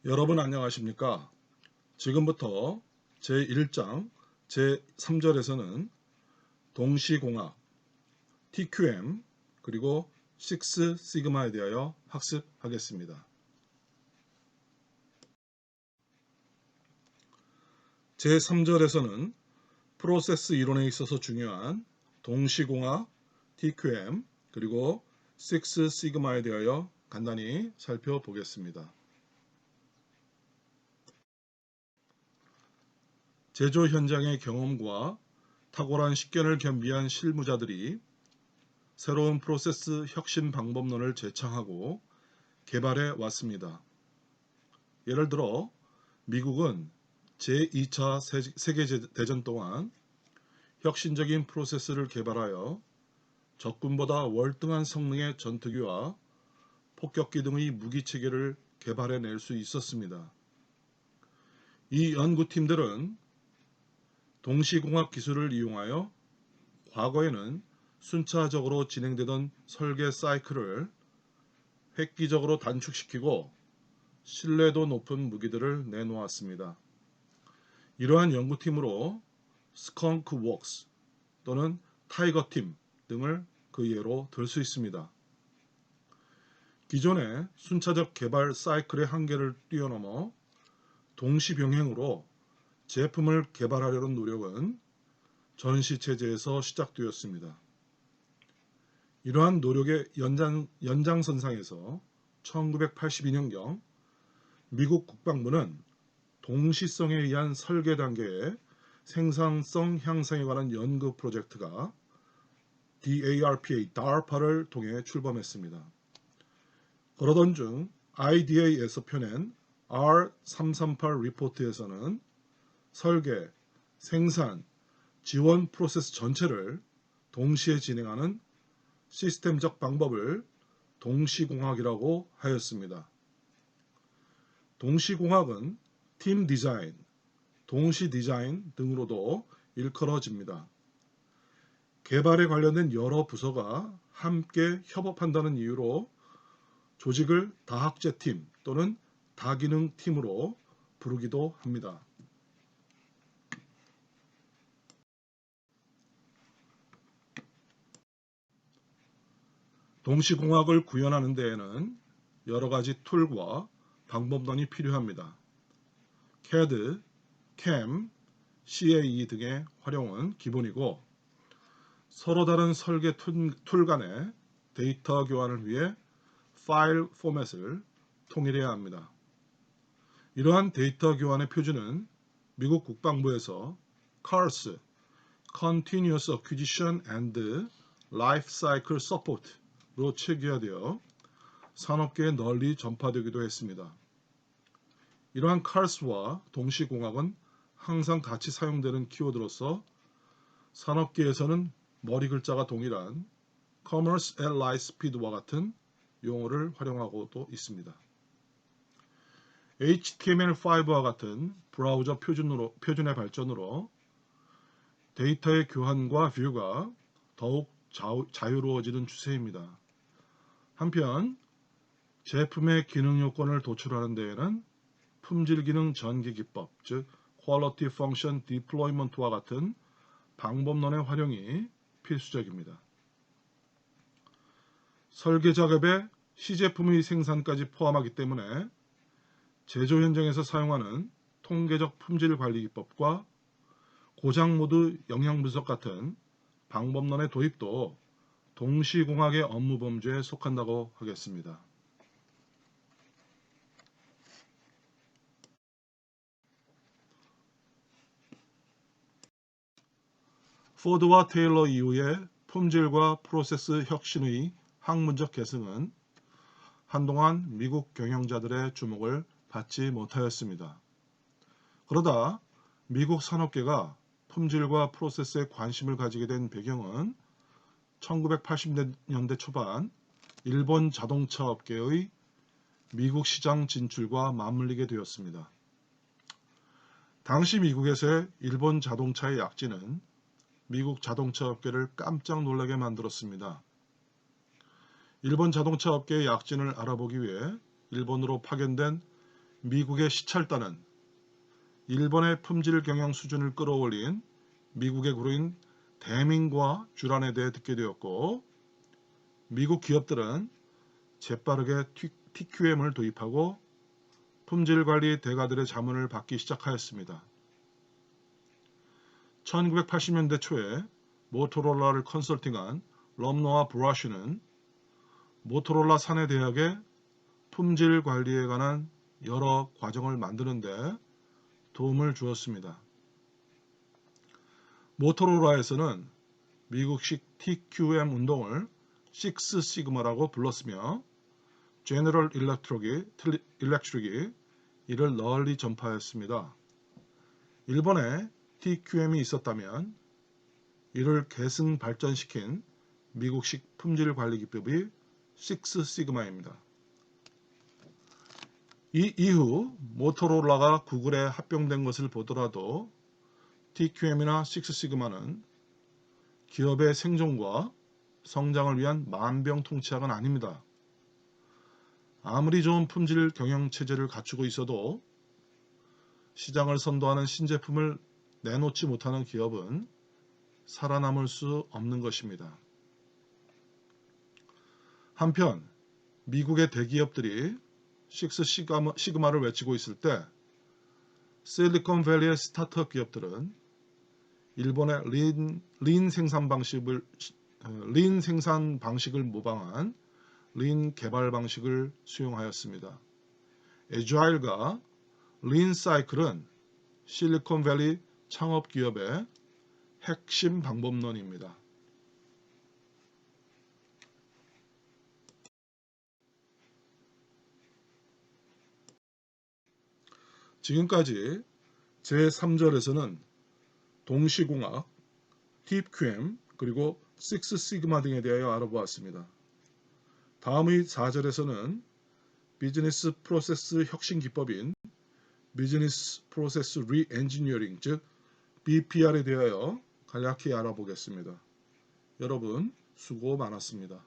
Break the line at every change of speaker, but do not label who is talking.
여러분 안녕하십니까? 지금부터 제1장 제3절에서는 동시공학, TQM, 그리고 6 시그마에 대하여 학습하겠습니다. 제3절에서는 프로세스 이론에 있어서 중요한 동시공학, TQM, 그리고 6 시그마에 대하여 간단히 살펴보겠습니다. 제조 현장의 경험과 탁월한 식견을 겸비한 실무자들이 새로운 프로세스 혁신 방법론을 제창하고 개발해 왔습니다. 예를 들어 미국은 제2차 세계대전 동안 혁신적인 프로세스를 개발하여 적군보다 월등한 성능의 전투기와 폭격기 등의 무기체계를 개발해낼 수 있었습니다. 이 연구팀들은 동시공학 기술을 이용하여 과거에는 순차적으로 진행되던 설계 사이클을 획기적으로 단축시키고 신뢰도 높은 무기들을 내놓았습니다. 이러한 연구팀으로 스컹크 웍스 또는 타이거팀 등을 그 예로 들 수 있습니다. 기존의 순차적 개발 사이클의 한계를 뛰어넘어 동시병행으로 제품을 개발하려는 노력은 전시체제에서 시작되었습니다. 이러한 노력의 연장선상에서 1982년경 미국 국방부는 동시성에 의한 설계 단계의 생산성 향상에 관한 연구 프로젝트가 DARPA를 통해 출범했습니다. 그러던 중 IDA에서 펴낸 R338 리포트에서는 설계, 생산, 지원 프로세스 전체를 동시에 진행하는 시스템적 방법을 동시공학이라고 하였습니다. 동시공학은 팀 디자인, 동시 디자인 등으로도 일컬어집니다. 개발에 관련된 여러 부서가 함께 협업한다는 이유로 조직을 다학제팀 또는 다기능팀으로 부르기도 합니다. 동시공학을 구현하는 데에는 여러 가지 툴과 방법론이 필요합니다. CAD, CAM, CAE 등의 활용은 기본이고 서로 다른 설계 툴 간의 데이터 교환을 위해 파일 포맷을 통일해야 합니다. 이러한 데이터 교환의 표준은 미국 국방부에서 CARS, Continuous Acquisition and Life Cycle Support로 체계화되어 산업계에 널리 전파되기도 했습니다. 이러한 CARS와 동시공학은 항상 같이 사용되는 키워드로서 산업계에서는 머리 글자가 동일한 Commerce at Light Speed와 같은 용어를 활용하고도 있습니다. HTML5와 같은 브라우저 표준의 발전으로 데이터의 교환과 뷰가 더욱 자유로워지는 추세입니다. 한편 제품의 기능 요건을 도출하는 데에는 품질 기능 전개 기법, 즉 Quality Function Deployment와 같은 방법론의 활용이 필수적입니다. 설계 작업에 시제품의 생산까지 포함하기 때문에 제조 현장에서 사용하는 통계적 품질 관리 기법과 고장 모드 영향 분석 같은 방법론의 도입도 동시공학의 업무 범주에 속한다고 하겠습니다. 포드와 테일러 이후의 품질과 프로세스 혁신의 학문적 계승은 한동안 미국 경영자들의 주목을 받지 못하였습니다. 그러다 미국 산업계가 품질과 프로세스에 관심을 가지게 된 배경은 1980년대 초반 일본 자동차 업계의 미국 시장 진출과 맞물리게 되었습니다. 당시 미국에서의 일본 자동차의 약진은 미국 자동차 업계를 깜짝 놀라게 만들었습니다. 일본 자동차 업계의 약진을 알아보기 위해 일본으로 파견된 미국의 시찰단은 일본의 품질 경영 수준을 끌어올린 미국의 구루인 대밍과 주란에 대해 듣게 되었고, 미국 기업들은 재빠르게 TQM을 도입하고 품질관리 대가들의 자문을 받기 시작하였습니다. 1980년대 초에 모토로라를 컨설팅한 럼노와 브라쉬는 모토로라 사내 대학의 품질 관리에 관한 여러 과정을 만드는 데 도움을 주었습니다. 모토로라에서는 미국식 TQM 운동을 식스 시그마라고 불렀으며 제너럴 일렉트릭이 이를 널리 전파했습니다. 일본에 TQM이 있었다면 이를 계승 발전시킨 미국식 품질 관리 기법이 식스 시그마입니다. 이 이후 모토로라가 구글에 합병된 것을 보더라도 TQM이나 식스 시그마는 기업의 생존과 성장을 위한 만병통치약은 아닙니다. 아무리 좋은 품질 경영 체제를 갖추고 있어도 시장을 선도하는 신제품을 내놓지 못하는 기업은 살아남을 수 없는 것입니다. 한편 미국의 대기업들이 식스 시그마를 외치고 있을 때 실리콘밸리의 스타트업 기업들은 일본의 린 생산 방식을 모방한 린 개발 방식을 수용하였습니다. 에자일과 린 사이클은 실리콘밸리 창업 기업의 핵심 방법론입니다. 지금까지 제3절에서는 동시공학, TQM, 그리고 식스 시그마 등에 대하여 알아보았습니다. 다음의 4절에서는 비즈니스 프로세스 혁신 기법인 비즈니스 프로세스 리엔지니어링, 즉 BPR에 대하여 간략히 알아보겠습니다. 여러분 수고 많았습니다.